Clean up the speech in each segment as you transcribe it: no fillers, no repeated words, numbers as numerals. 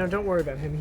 Don't worry about him.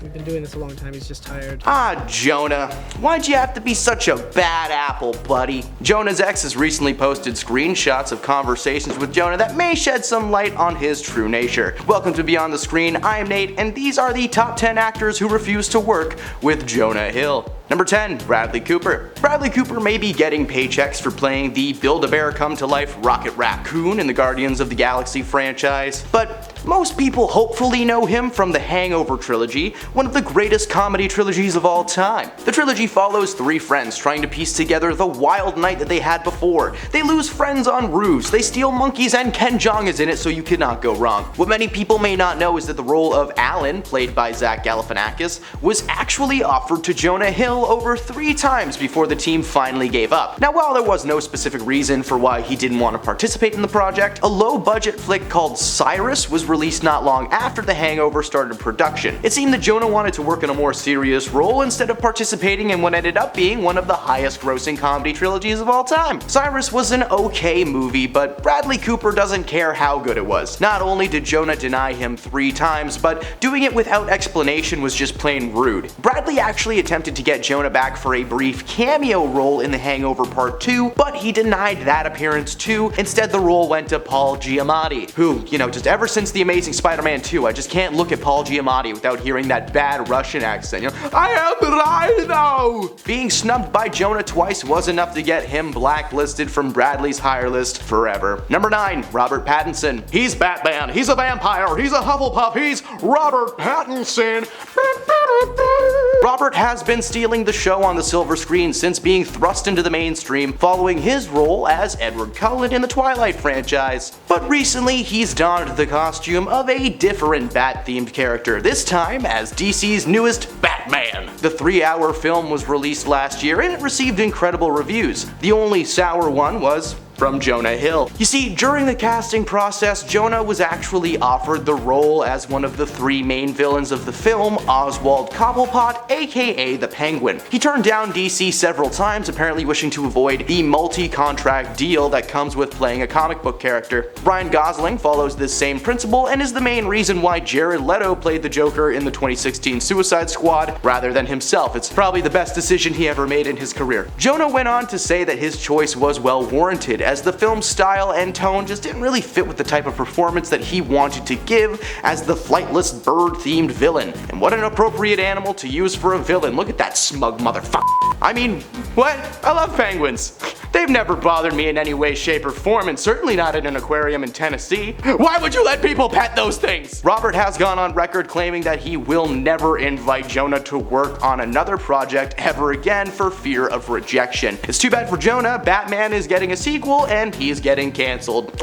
We've been doing this a long time. He's just tired. Ah, Jonah. Why'd you have to be such a bad apple, buddy? Jonah's ex has recently posted screenshots of conversations with Jonah that may shed some light on his true nature. Welcome to Beyond the Screen. I am Nate, and these are the top 10 actors who refuse to work with Jonah Hill. Number 10, Bradley Cooper. Bradley Cooper may be getting paychecks for playing the Build-A-Bear come-to-life Rocket Raccoon in the Guardians of the Galaxy franchise, but most people hopefully know him from the Hangover trilogy, one of the greatest comedy trilogies of all time. The trilogy follows three friends trying to piece together the wild night that they had before. They lose friends on roofs, they steal monkeys, and Ken Jeong is in it, so you cannot go wrong. What many people may not know is that the role of Alan, played by Zach Galifianakis, was actually offered to Jonah Hill over 3 times before the team finally gave up. Now, while there was no specific reason for why he didn't want to participate in the project, a low-budget flick called Cyrus was released not long after The Hangover started production. It seemed that Jonah wanted to work in a more serious role instead of participating in what ended up being one of the highest-grossing comedy trilogies of all time. Cyrus was an okay movie, but Bradley Cooper doesn't care how good it was. Not only did Jonah deny him 3 times, but doing it without explanation was just plain rude. Bradley actually attempted to get Jonah back for a brief cameo role in The Hangover Part 2, but he denied that appearance too. Instead, the role went to Paul Giamatti, who, just ever since The Amazing Spider-Man 2, I just can't look at Paul Giamatti without hearing that bad Russian accent. I am Rhino! Being snubbed by Jonah twice was enough to get him blacklisted from Bradley's hire list forever. Number 9, Robert Pattinson. He's Batman, he's a vampire, he's a Hufflepuff, he's Robert Pattinson. Robert has been stealing the show on the silver screen since being thrust into the mainstream following his role as Edward Cullen in the Twilight franchise. But recently he's donned the costume of a different Bat-themed character, this time as DC's newest Batman. The 3-hour film was released last year and it received incredible reviews. The only sour one was from Jonah Hill. You see, during the casting process, Jonah was actually offered the role as one of the 3 main villains of the film, Oswald Cobblepot, aka the Penguin. He turned down DC several times, apparently wishing to avoid the multi-contract deal that comes with playing a comic book character. Ryan Gosling follows this same principle and is the main reason why Jared Leto played the Joker in the 2016 Suicide Squad rather than himself. It's probably the best decision he ever made in his career. Jonah went on to say that his choice was well warranted, as the film's style and tone just didn't really fit with the type of performance that he wanted to give as the flightless bird-themed villain. And what an appropriate animal to use for a villain. Look at that smug motherfucker. I mean, what? I love penguins. They've never bothered me in any way, shape, or form, and certainly not in an aquarium in Tennessee. Why would you let people pet those things? Robert has gone on record claiming that he will never invite Jonah to work on another project ever again for fear of rejection. It's too bad for Jonah. Batman is getting a sequel, and he's getting cancelled.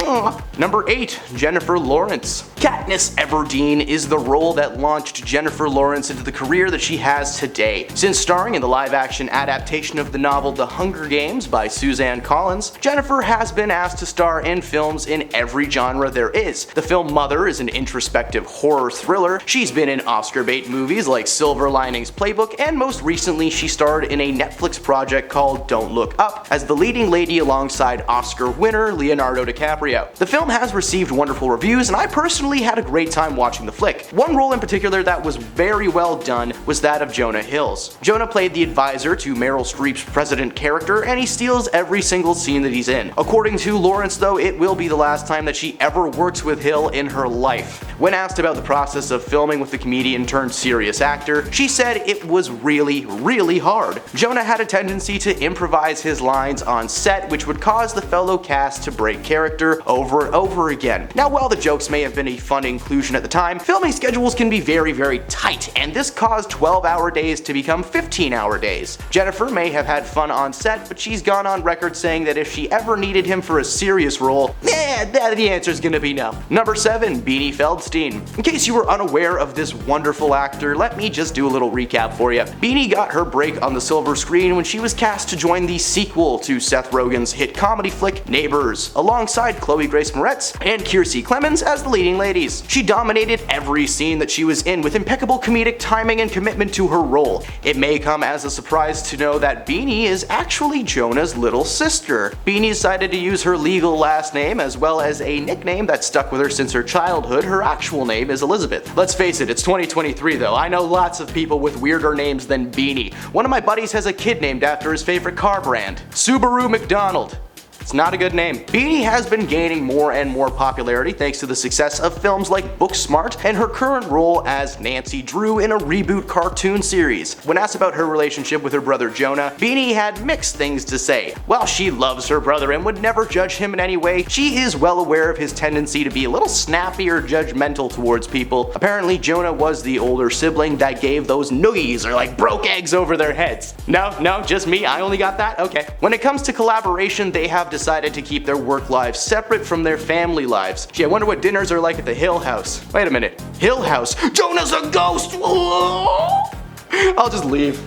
Number 8, Jennifer Lawrence. Katniss Everdeen is the role that launched Jennifer Lawrence into the career that she has today. Since starring in the live-action adaptation of the novel The Hunger Games by Suzanne Collins, Jennifer has been asked to star in films in every genre there is. The film Mother is an introspective horror thriller. She's been in Oscar bait movies like Silver Linings Playbook, and most recently she starred in a Netflix project called Don't Look Up as the leading lady alongside Oscar winner Leonardo DiCaprio. The film has received wonderful reviews, and I personally had a great time watching the flick. One role in particular that was very well done was that of Jonah Hill's. Jonah played the advisor to Meryl Streep's president character, and he steals every single scene that he's in. According to Lawrence, though, it will be the last time that she ever works with Hill in her life. When asked about the process of filming with the comedian turned serious actor, she said it was really hard. Jonah had a tendency to improvise his lines on set, which would cause the fellow cast to break character over and over again. Now, while the jokes may have been a fun inclusion at the time, filming schedules can be very tight, and this caused 12-hour days to become 15-hour days. Jennifer may have had fun on set, but she's gone on record saying that if she ever needed him for a serious role, the answer's gonna be no. Number 7, Beanie Feldstien. In case you were unaware of this wonderful actor, let me just do a little recap for you. Beanie got her break on the silver screen when she was cast to join the sequel to Seth Rogen's hit comedy flick Neighbors, alongside Chloe Grace Moretz and Kiersey Clemens as the leading ladies. She dominated every scene that she was in with impeccable comedic timing and commitment to her role. It may come as a surprise to know that Beanie is actually Jonah's little sister. Beanie decided to use her legal last name as well well as a nickname that stuck with her since her childhood. Her actual name is Elizabeth. Let's face it, it's 2023 though. I know lots of people with weirder names than Beanie. One of my buddies has a kid named after his favorite car brand, Subaru McDonald. It's not a good name. Beanie has been gaining more and more popularity thanks to the success of films like Booksmart and her current role as Nancy Drew in a reboot cartoon series. When asked about her relationship with her brother Jonah, Beanie had mixed things to say. While she loves her brother and would never judge him in any way, she is well aware of his tendency to be a little snappy or judgmental towards people. Apparently, Jonah was the older sibling that gave those noogies or like broke eggs over their heads. No, just me, I only got that? Okay. When it comes to collaboration, they have decided to keep their work lives separate from their family lives. Gee, I wonder what dinners are like at the Hill House. Wait a minute. Hill House? Jonah's a ghost! Whoa! I'll just leave.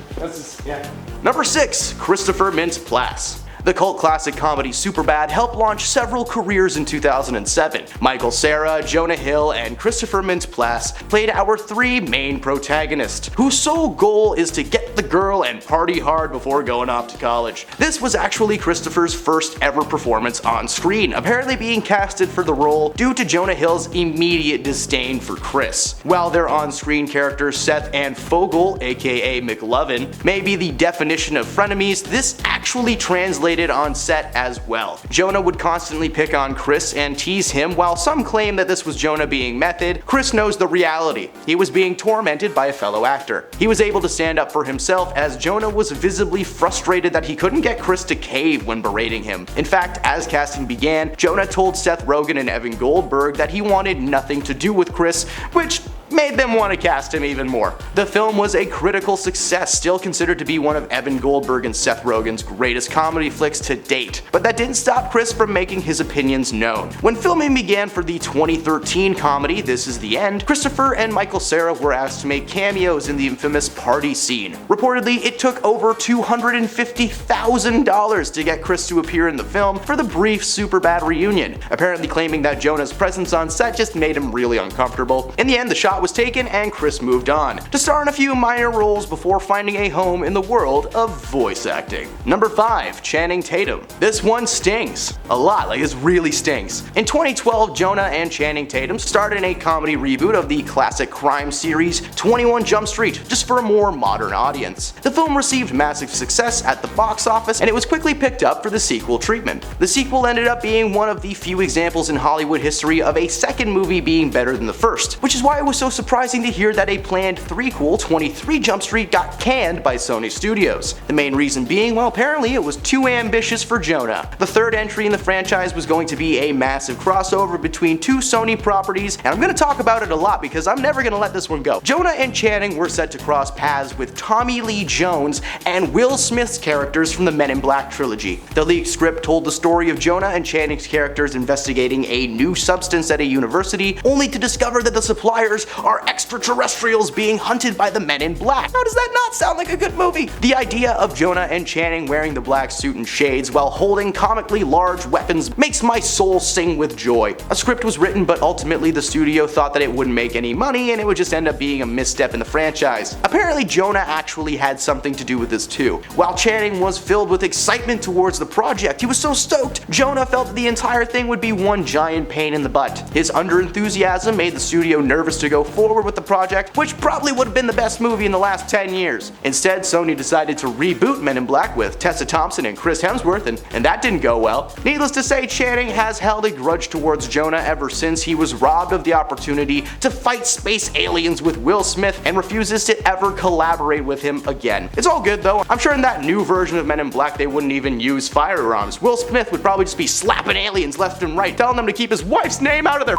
Number 6. Christopher Mintz Plasse. The cult classic comedy Superbad helped launch several careers in 2007. Michael Cera, Jonah Hill, and Christopher Mintz Plasse played our 3 main protagonists, whose sole goal is to get the girl and party hard before going off to college. This was actually Christopher's first ever performance on screen, apparently being casted for the role due to Jonah Hill's immediate disdain for Chris. While their on-screen characters Seth and Fogel, aka McLovin, may be the definition of frenemies, this actually translated on set as well. Jonah would constantly pick on Chris and tease him. While some claim that this was Jonah being method, Chris knows the reality. He was being tormented by a fellow actor. He was able to stand up for himself as Jonah was visibly frustrated that he couldn't get Chris to cave when berating him. In fact, as casting began, Jonah told Seth Rogen and Evan Goldberg that he wanted nothing to do with Chris, which made them want to cast him even more. The film was a critical success, still considered to be one of Evan Goldberg and Seth Rogen's greatest comedy flicks to date. But that didn't stop Chris from making his opinions known. When filming began for the 2013 comedy This Is the End, Christopher and Michael Cera were asked to make cameos in the infamous party scene. Reportedly, it took over $250,000 to get Chris to appear in the film for the brief Superbad reunion, apparently claiming that Jonah's presence on set just made him really uncomfortable. In the end, the shot was taken and Chris moved on to star in a few minor roles before finding a home in the world of voice acting. Number 5. Channing Tatum. This one stings. A lot, like this really stings. In 2012, Jonah and Channing Tatum starred in a comedy reboot of the classic crime series 21 Jump Street, just for a more modern audience. The film received massive success at the box office and it was quickly picked up for the sequel treatment. The sequel ended up being one of the few examples in Hollywood history of a second movie being better than the first, which is why it was so surprising to hear that a planned threequel, 23 Jump Street, got canned by Sony Studios. The main reason being, well, apparently it was too ambitious for Jonah. The third entry in the franchise was going to be a massive crossover between 2 Sony properties, and I'm going to talk about it a lot because I'm never going to let this one go. Jonah and Channing were set to cross paths with Tommy Lee Jones and Will Smith's characters from the Men in Black trilogy. The leaked script told the story of Jonah and Channing's characters investigating a new substance at a university, only to discover that the suppliers are extraterrestrials being hunted by the Men in Black. How does that not sound like a good movie? The idea of Jonah and Channing wearing the black suit and shades while holding comically large weapons makes my soul sing with joy. A script was written, but ultimately the studio thought that it wouldn't make any money and it would just end up being a misstep in the franchise. Apparently Jonah actually had something to do with this too. While Channing was filled with excitement towards the project, he was so stoked, Jonah felt that the entire thing would be one giant pain in the butt. His underenthusiasm made the studio nervous to go forward with the project, which probably would have been the best movie in the last 10 years. Instead, Sony decided to reboot Men in Black with Tessa Thompson and Chris Hemsworth, and that didn't go well. Needless to say, Channing has held a grudge towards Jonah ever since he was robbed of the opportunity to fight space aliens with Will Smith and refuses to ever collaborate with him again. It's all good though. I'm sure in that new version of Men in Black they wouldn't even use firearms. Will Smith would probably just be slapping aliens left and right, telling them to keep his wife's name out of their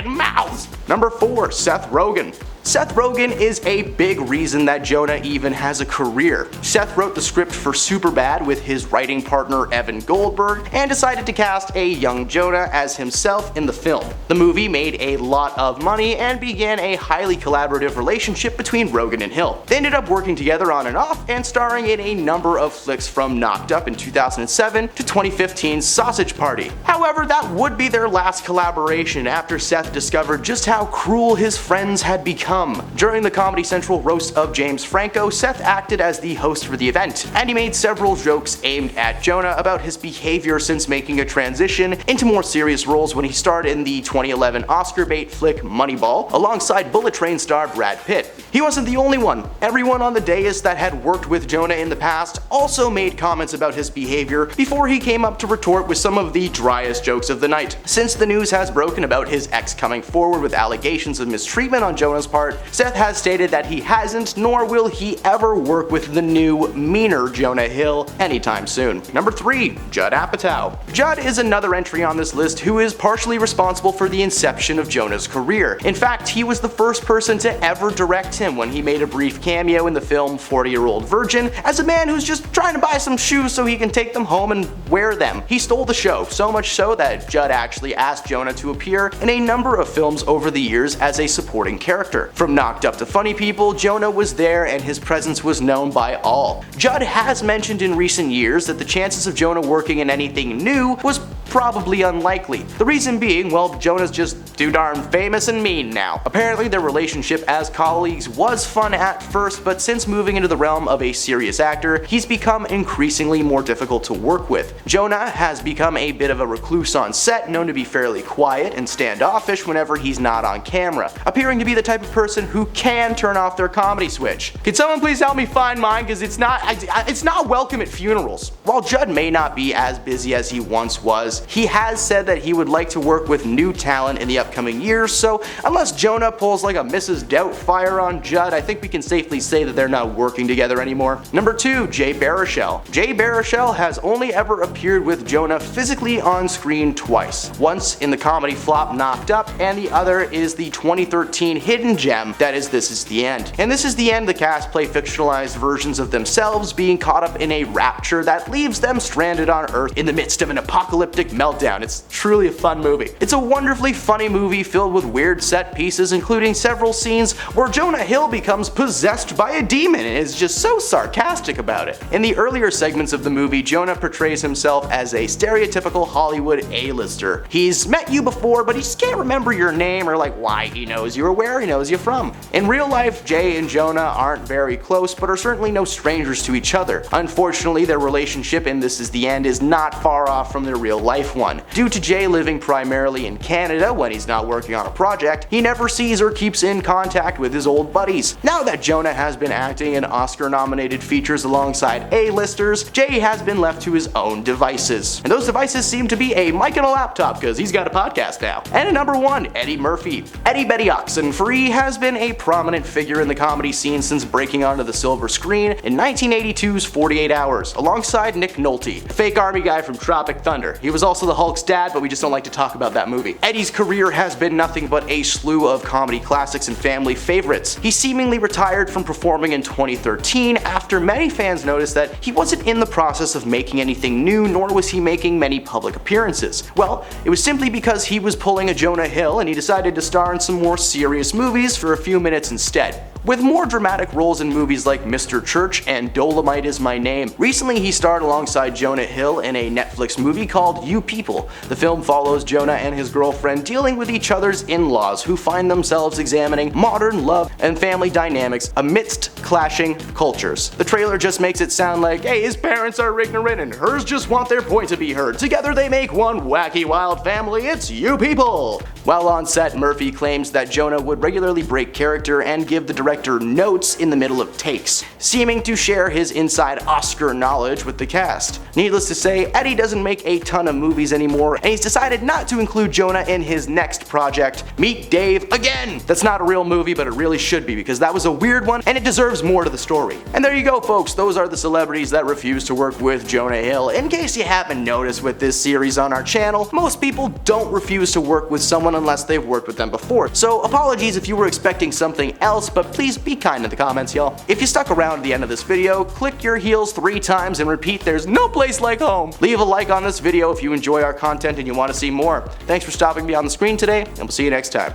mouths. Number 4. Seth Rogen. Seth Rogen is a big reason that Jonah even has a career. Seth wrote the script for Superbad with his writing partner Evan Goldberg and decided to cast a young Jonah as himself in the film. The movie made a lot of money and began a highly collaborative relationship between Rogen and Hill. They ended up working together on and off and starring in a number of flicks from Knocked Up in 2007 to 2015's Sausage Party. However, that would be their last collaboration after Seth discovered just how cruel his friends had become come. During the Comedy Central roast of James Franco, Seth acted as the host for the event, and he made several jokes aimed at Jonah about his behavior since making a transition into more serious roles when he starred in the 2011 Oscar bait flick Moneyball alongside Bullet Train star Brad Pitt. He wasn't the only one. Everyone on the dais that had worked with Jonah in the past also made comments about his behavior before he came up to retort with some of the driest jokes of the night. Since the news has broken about his ex coming forward with allegations of mistreatment on Jonah's part, Seth has stated that he hasn't, nor will he ever work with the new, meaner Jonah Hill anytime soon. Number 3. Judd Apatow. Judd is another entry on this list who is partially responsible for the inception of Jonah's career. In fact, he was the first person to ever direct him when he made a brief cameo in the film 40-Year-Old Virgin as a man who's just trying to buy some shoes so he can take them home and wear them. He stole the show, so much so that Judd actually asked Jonah to appear in a number of films over the years as a supporting character. From Knocked Up to Funny People, Jonah was there and his presence was known by all. Judd has mentioned in recent years that the chances of Jonah working in anything new was probably unlikely. The reason being, well, Jonah's just too darn famous and mean now. Apparently their relationship as colleagues was fun at first, but since moving into the realm of a serious actor, he's become increasingly more difficult to work with. Jonah has become a bit of a recluse on set, known to be fairly quiet and standoffish whenever he's not on camera, appearing to be the type of person who can turn off their comedy switch. Can someone please help me find mine, because it's not welcome at funerals. While Judd may not be as busy as he once was, he has said that he would like to work with new talent in the upcoming years, so unless Jonah pulls like a Mrs. Doubtfire on Judd, I think we can safely say that they're not working together anymore. Number 2. Jay Baruchel. Jay Baruchel has only ever appeared with Jonah physically on screen twice. Once in the comedy flop Knocked Up, and the other is the 2013 hidden gem that is This Is the End. And This Is the End, the cast play fictionalized versions of themselves being caught up in a rapture that leaves them stranded on Earth in the midst of an apocalyptic meltdown. It's truly a fun movie. It's a wonderfully funny movie filled with weird set pieces, including several scenes where Jonah Hill becomes possessed by a demon and is just so sarcastic about it. In the earlier segments of the movie, Jonah portrays himself as a stereotypical Hollywood A-lister. He's met you before, but he just can't remember your name or like why he knows you or where he knows you from. In real life, Jay and Jonah aren't very close, but are certainly no strangers to each other. Unfortunately, their relationship in This Is the End is not far off from their real life one. Due to Jay living primarily in Canada when he's not working on a project, he never sees or keeps in contact with his old buddies. Now that Jonah has been acting in Oscar-nominated features alongside A-listers, Jay has been left to his own devices. And those devices seem to be a mic and a laptop, because he's got a podcast now. And at number 1, Eddie Murphy. Eddie Betty Oxenfree has been a prominent figure in the comedy scene since breaking onto the silver screen in 1982's 48 Hours, alongside Nick Nolte, the fake army guy from Tropic Thunder. He was also the Hulk's dad, but we just don't like to talk about that movie. Eddie's career has been nothing but a slew of comedy classics and family favorites. He seemingly retired from performing in 2013 after many fans noticed that he wasn't in the process of making anything new, nor was he making many public appearances. Well, it was simply because he was pulling a Jonah Hill and he decided to star in some more serious movies for a few minutes instead. With more dramatic roles in movies like Mr. Church and Dolomite Is My Name. Recently he starred alongside Jonah Hill in a Netflix movie called You People. The film follows Jonah and his girlfriend dealing with each other's in-laws who find themselves examining modern love and family dynamics amidst clashing cultures. The trailer just makes it sound like, hey, his parents are ignorant and hers just want their point to be heard. Together they make one wacky wild family, it's You People! While on set, Murphy claims that Jonah would regularly break character and give the director notes in the middle of takes, seeming to share his inside Oscar knowledge with the cast. Needless to say, Eddie doesn't make a ton of movies anymore, and he's decided not to include Jonah in his next project, Meet Dave Again! That's not a real movie, but it really should be, because that was a weird one, and it deserves more to the story. And there you go, folks, those are the celebrities that refuse to work with Jonah Hill. In case you haven't noticed with this series on our channel, most people don't refuse to work with someone unless they've worked with them before. So apologies if you were expecting something else, but please be kind in the comments, y'all. If you stuck around at the end of this video, click your heels 3 times and repeat, there's no place like home. Leave a like on this video if you enjoy our content and you want to see more. Thanks for stopping me on the screen today, and we'll see you next time.